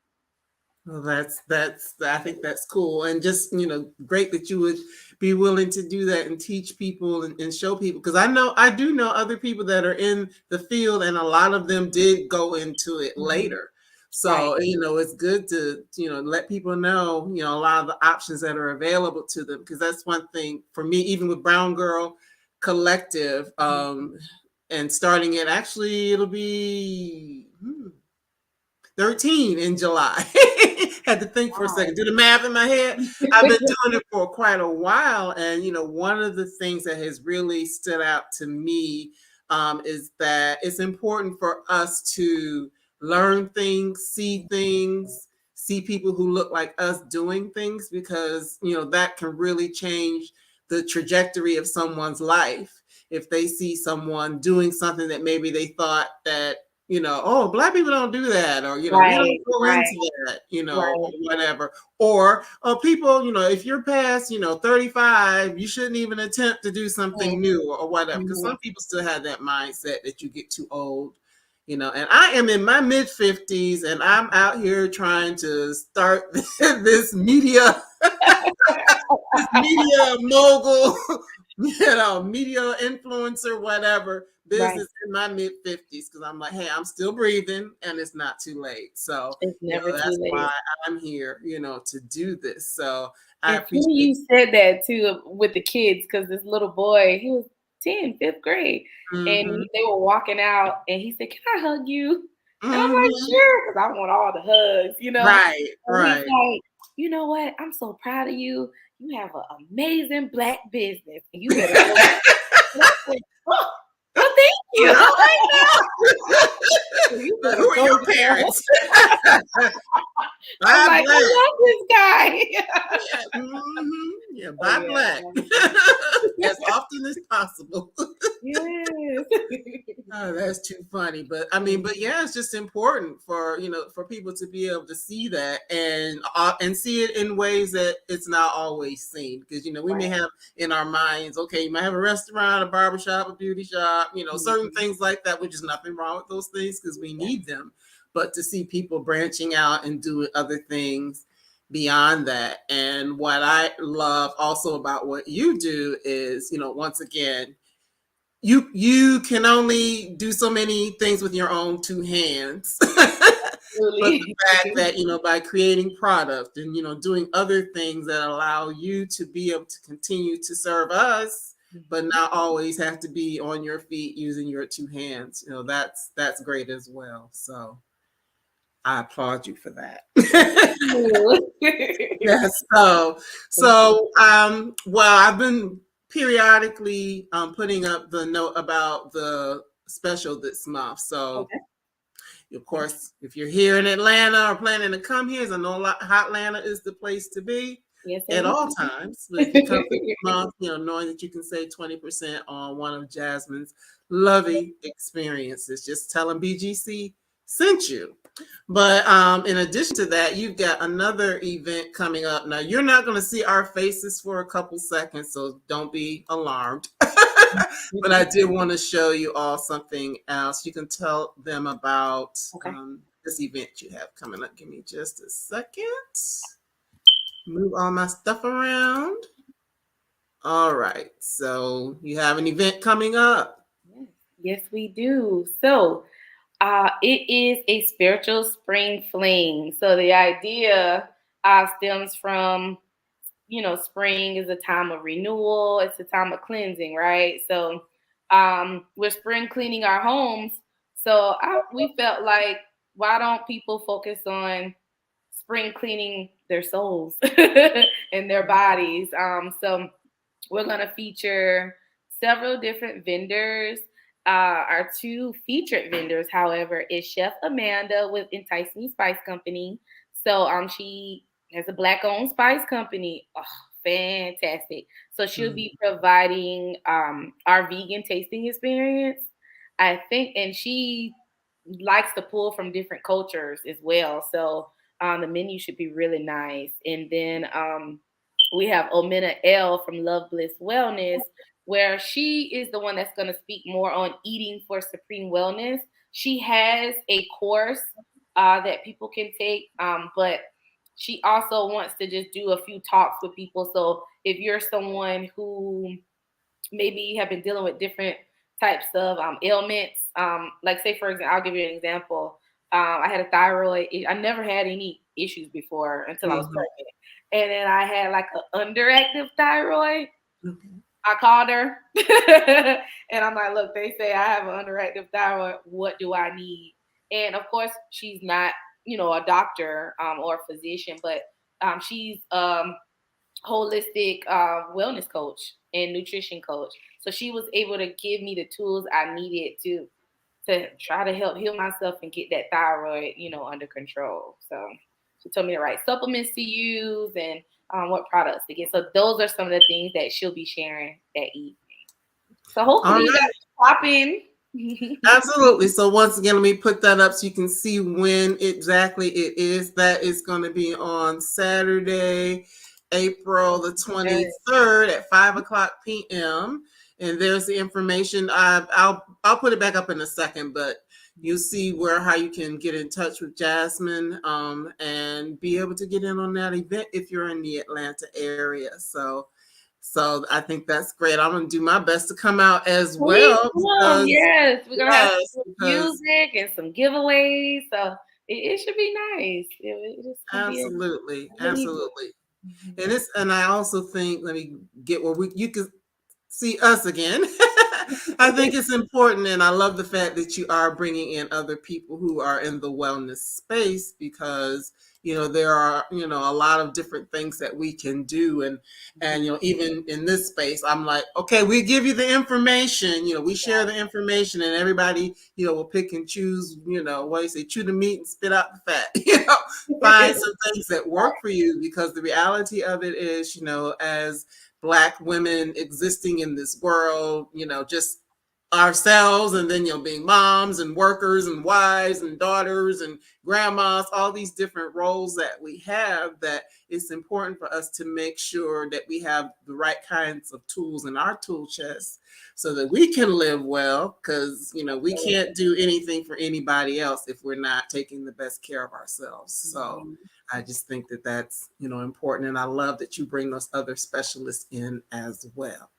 S1: Well, I think that's cool, and just great that you would be willing to do that and teach people and show people, because I do know other people that are in the field, and a lot of them did go into it later. So
S2: Right.
S1: it's good to let people know a lot of the options that are available to them, because that's one thing for me, even with Brown Girl Collective, and starting it, actually it'll be 13 in July. Had to think for a
S2: Wow.
S1: second, do the math in my head. I've been doing it for quite a while. And, one of the things that has really stood out to me is that it's important for us to learn things, see people who look like us doing things, because, that can really change the trajectory of someone's life. If they see someone doing something that maybe they thought that oh, Black people don't do that, or we
S2: Right.
S1: don't go
S2: Right.
S1: into that, or
S2: Right.
S1: whatever. Or people, if you're past 35, you shouldn't even attempt to do something new, or whatever. Because some people still have that mindset that you get too old. And I am in my mid-50s, and I'm out here trying to start this media mogul, media influencer, whatever
S2: Right.
S1: business in my mid-50s, because I'm like, hey, I'm still breathing and it's not too late. So,
S2: It's never
S1: that's
S2: too late.
S1: why I'm here, to do this. So I
S2: It's funny
S1: appreciate.
S2: you said that too with the kids because this little boy, he was 10, fifth grade, and
S1: Mm-hmm,
S2: they were walking out, and he said, "Can I hug you?" And I'm like,
S1: mm-hmm.
S2: "Sure," because I want all the hugs.
S1: Right,
S2: And he's
S1: right.
S2: like, "You know what? I'm so proud of you. You have an amazing black business, and you better go." And I said, "Oh, well, thank you." You
S1: But
S2: better
S1: who are
S2: go,
S1: your
S2: girl.
S1: parents?
S2: I'm
S1: Bye,
S2: like,
S1: Black.
S2: I love this guy.
S1: Yeah, yeah,
S2: Oh
S1: bye, Black.
S2: yeah.
S1: As often as possible.
S2: Yes.
S1: Oh, that's too funny. But I mean, but yeah, it's just important for for people to be able to see that, and see it in ways that it's not always seen. Because we may
S2: Right.
S1: have in our minds, okay, you might have a restaurant, a barbershop, a beauty shop, certain
S2: Mhm.
S1: things like that, which is nothing wrong with those things, because we
S2: Yeah.
S1: need them. But to see people branching out and doing other things beyond that. And what I love also about what you do is, once again, you can only do so many things with your own two hands. But the
S2: Absolutely.
S1: fact that by creating product and doing other things that allow you to be able to continue to serve us, but
S2: Mhm.
S1: not always have to be on your feet using your two hands, that's great as well. So I applaud you for that.
S2: Ooh.
S1: Yes.
S2: Thank you.
S1: Well, I've been periodically putting up the note about the special this month. So,
S2: Okay.
S1: of course, if you're here in Atlanta or planning to come here, I know Hotlanta is the place to be
S2: Yes,
S1: at
S2: it
S1: all times. But if you come this month, knowing that you can save 20% on one of Jasmine's lovely experiences, just tell them BGC sent you. But in addition to that, you've got another event coming up. Now, you're not going to see our faces for a couple seconds, so don't be alarmed. But I
S2: is.
S1: did want to show you all something else. You can tell them about
S2: Okay.
S1: this event you have coming up. Give me just a second. Move all my stuff around. All right. So you have an event coming up.
S2: Yes. Yes, we do. So, it is a spiritual spring fling. So the idea stems from spring is a time of renewal. It's a time of cleansing, right? So we're spring cleaning our homes. So we felt like, why don't people focus on spring cleaning their souls and their bodies? So we're going to feature several different vendors. Our two featured vendors, however, is Chef Amanda with Entice Me Spice Company. So she has a Black-owned spice company. Oh, fantastic. So she'll be providing our vegan tasting experience, I think, and she likes to pull from different cultures as well. So the menu should be really nice. And then we have Omena L from Love Bliss Wellness, where she is the one that's going to speak more on eating for supreme wellness. She has a course that people can take, but she also wants to just do a few talks with people. So if you're someone who maybe have been dealing with different types of ailments, like say for example, I'll give you an example. I had a thyroid. I never had any issues before until I was pregnant, and then I had like an underactive thyroid. I called her and I'm like, look, they say I have an underactive thyroid. What do I need? And of course, she's not, a doctor or a physician, but she's holistic wellness coach and nutrition coach. So she was able to give me the tools I needed to try to help heal myself and get that thyroid, under control. So she told me the right supplements to use and what products to get. So those are some of the things that she'll be sharing that evening. So hopefully you guys pop in.
S1: Absolutely. So once again, let me put that up so you can see when exactly it is. That is going to be on Saturday, April the 23rd at 5:00 p.m. And there's the information. I'll put it back up in a second, but you'll see how you can get in touch with Jasmine and be able to get in on that event if you're in the Atlanta area. So I think that's great. I'm going to do my best to come out as well.
S2: Yes, we're going to have some music and some giveaways. So it should be nice.
S1: Absolutely. And I also think, let me get where you can see us again. I think it's important, and I love the fact that you are bringing in other people who are in the wellness space, because there are a lot of different things that we can do, and even in this space, I'm like, okay, we give you the information, we share the information, and everybody will pick and choose, what do you say, chew the meat and spit out the fat. Find some things that work for you, because the reality of it is, as Black women existing in this world, just ourselves, and then being moms and workers and wives and daughters and grandmas, all these different roles that we have, that it's important for us to make sure that we have the right kinds of tools in our tool chest so that we can live well, because we can't do anything for anybody else if we're not taking the best care of ourselves. So I just think that that's important, and I love that you bring those other specialists in as well.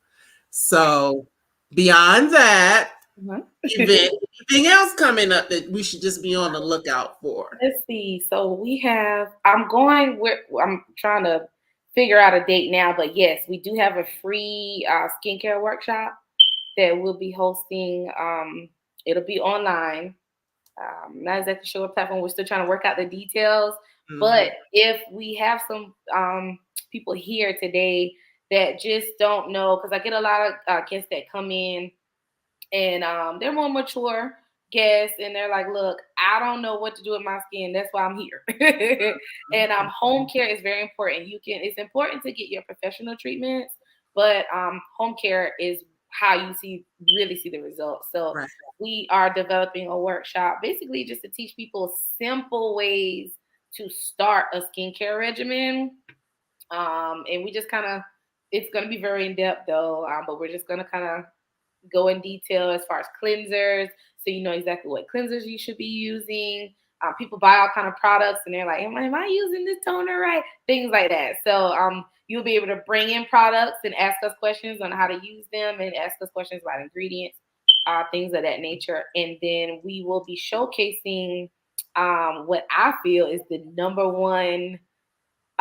S1: So beyond that event, anything else coming up that we should just be on the lookout for?
S2: Let's see. So I'm trying to figure out a date now, but yes, we do have a free skincare workshop that we'll be hosting. It'll be online. Not exactly sure what platform. We're still trying to work out the details. But if we have some people here today that just don't know, because I get a lot of guests that come in and they're more mature guests, and they're like, look, I don't know what to do with my skin. That's why I'm here. And home care is very important. It's important to get your professional treatments, but home care is how you really see the results. So we are developing a workshop basically just to teach people simple ways to start a skincare regimen. And we just it's going to be very in depth though, but we're just going to kind of go in detail as far as cleansers, so you know exactly what cleansers you should be using. People buy all kind of products and they're like, am I using this toner right? Things like that. So you'll be able to bring in products and ask us questions on how to use them, and ask us questions about ingredients, things of that nature. And then we will be showcasing what I feel is the number one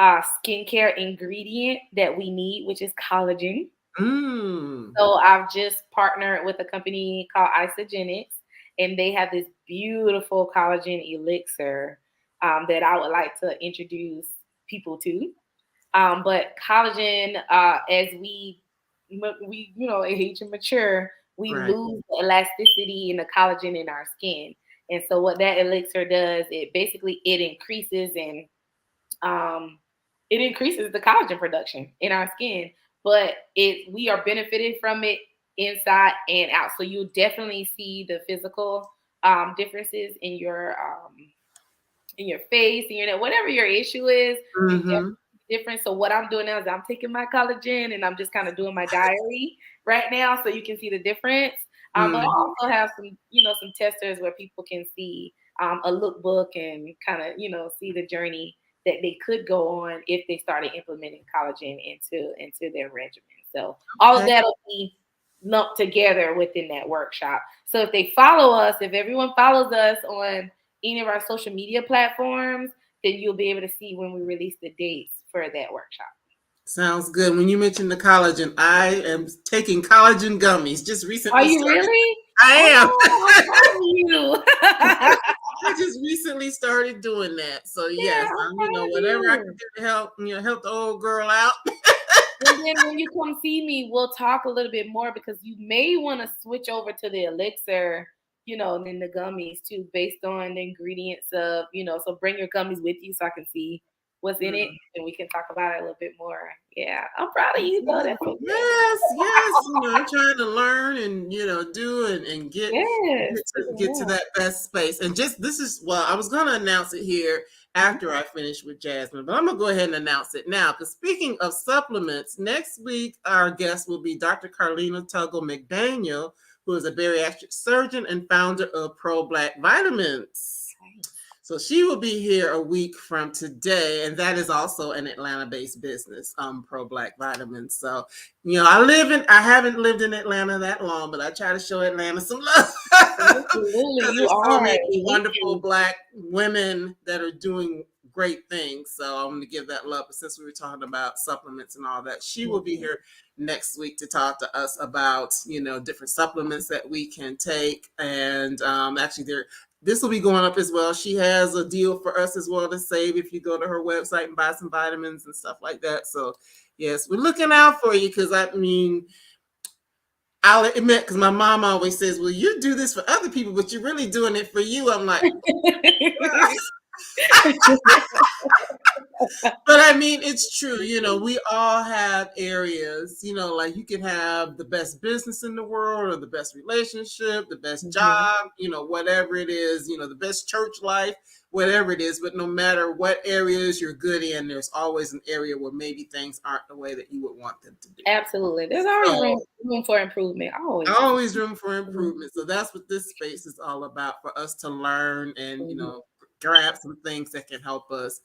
S2: skincare ingredient that we need, which is collagen.
S1: Mm.
S2: So I've just partnered with a company called Isogenics, and they have this beautiful collagen elixir that I would like to introduce people to. But collagen, as we age and mature, we
S1: Right.
S2: lose the elasticity and the collagen in our skin. And so what that elixir does, um, it increases the collagen production in our skin. But we are benefited from it inside and out. So you'll definitely see the physical differences in your face and your whatever your issue is. You definitely
S1: Mm-hmm.
S2: different. So what I'm doing now is I'm taking my collagen and I'm just kind of doing my diary right now, so you can see the difference. But I
S1: Mm-hmm.
S2: also have some testers where people can see a lookbook and kind of see the journey that they could go on if they started implementing collagen into their regimen. So all of
S1: Okay.
S2: that will be lumped together within that workshop. So if they follow us, if everyone follows us on any of our social media platforms, then you'll be able to see when we release the dates for that workshop.
S1: Sounds good. When you mentioned the collagen, I am taking collagen gummies. Just
S2: Are
S1: recently
S2: you
S1: started.
S2: really?
S1: I am.
S2: Oh, I'm proud of you.
S1: I just recently started doing that. So
S2: Yeah,
S1: yes,
S2: I'm proud of
S1: whatever I can
S2: you.
S1: do to help, help the old girl out.
S2: And then when you come see me, we'll talk a little bit more because you may want to switch over to the elixir, and then the gummies too, based on the ingredients so bring your gummies with you so I can see what's in it
S1: Mm.
S2: and we can talk about it a little bit more. Yeah, I'm proud of you though. That's
S1: Beautiful.
S2: so
S1: Yes, yes. I'm trying to learn and do and
S2: good. Yes.
S1: get to that best space. And just this is well, I was gonna announce it here
S2: Mhm.
S1: after I finish with Jasmine, but I'm gonna go ahead and announce it now. Because speaking of supplements, next week our guest will be Dr. Carlina Tuggle McDaniel, who is a bariatric surgeon and founder of Pro Black Vitamins.
S2: Okay.
S1: So she will be here a week from today, and that is also an Atlanta-based business, Pro Black Vitamins. So, I haven't lived in Atlanta that long, but I try to show Atlanta some love
S2: Absolutely,
S1: because
S2: you
S1: there's so
S2: are.
S1: many
S2: Thank
S1: wonderful
S2: you.
S1: Black women that are doing great things. So I'm going to give that love. But since we were talking about supplements and all that, she will be
S2: Mhm.
S1: here next week to talk to us about different supplements that we can take, and actually this will be going up as well. She has a deal for us as well to save if you go to her website and buy some vitamins and stuff like that. So, yes, we're looking out for you because I'll admit, because my mom always says, well, you do this for other people, but you're really doing it for you. I'm like, but it's true. We all have areas, like you can have the best business in the world or the best relationship, the best
S2: Mhm.
S1: job, whatever it is, the best church life, whatever it is. But no matter what areas you're good in, there's always an area where maybe things aren't the way that you would want them to be.
S2: Absolutely. There's always
S1: So
S2: room for improvement. Always.
S1: always room for
S2: Mhm.
S1: improvement. So that's what this space is all about for us to learn and,
S2: Mhm.
S1: grab some things that can help us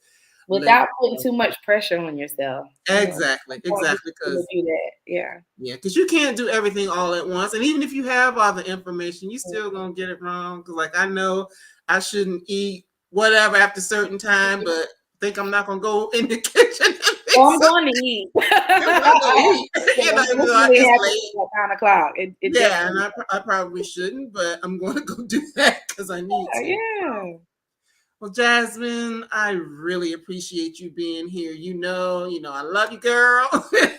S1: live.
S2: Without putting too much pressure on yourself.
S1: Exactly,
S2: Important
S1: exactly.
S2: to
S1: Because
S2: do that. Yeah.
S1: yeah, because you can't do everything all at once. And even if you have all the information, you still
S2: Mhm.
S1: gonna get it wrong. Because like I know I shouldn't eat whatever after a certain time, but think I'm not gonna go in the kitchen and
S2: Oh,
S1: fix
S2: I'm
S1: something.
S2: going to eat.
S1: I'm gonna go eat.
S2: Yeah,
S1: Even though
S2: definitely
S1: it's
S2: happens
S1: late.
S2: at 9 o'clock. It
S1: Yeah, and
S2: definitely.
S1: I probably shouldn't, but I'm going to go do that because I need to.
S2: Yeah.
S1: Well, Jasmine, I really appreciate you being here. I love you, girl.
S2: Love you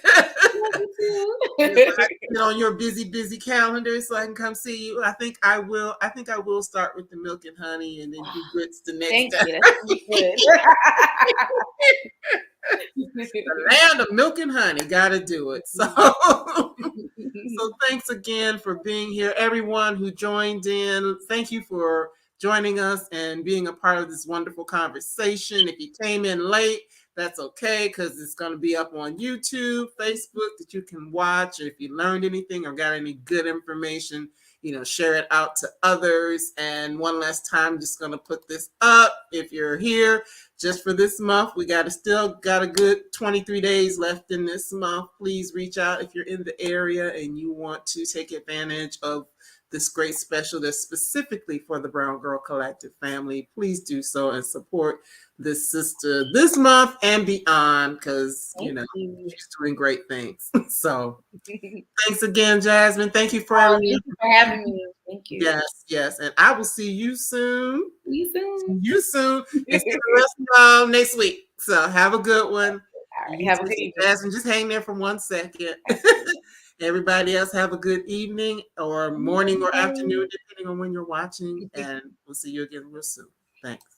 S1: Yes,
S2: too.
S1: I get on your busy calendar so I can come see you. I think I will. I think I will start with the milk and honey and then do grits the next
S2: Thank
S1: time.
S2: you. That sounds good.
S1: The land of milk and honey, gotta do it. So, so thanks again for being here, everyone who joined in. Thank you for joining us and being a part of this wonderful conversation. If you came in late, that's okay because it's going to be up on YouTube, Facebook that you can watch. Or if you learned anything or got any good information, share it out to others. And one last time, just going to put this up. If you're here just for this month, we still got a good 23 days left in this month. Please reach out if you're in the area and you want to take advantage of this great special that's specifically for the Brown Girl Collective family, please do so and support this sister this month and beyond, because she's doing great things. So thanks again, Jasmine. Thank you for everything.
S2: Thank you for having me. Thank you.
S1: Yes. And I will see you soon.
S2: See you soon.
S1: And see the rest of y'all next week. So have a good one.
S2: All right, have a good evening.
S1: Jasmine, just hang there for 1 second. Everybody else have a good evening or morning or afternoon, depending on when you're watching. And we'll see you again real soon. Thanks.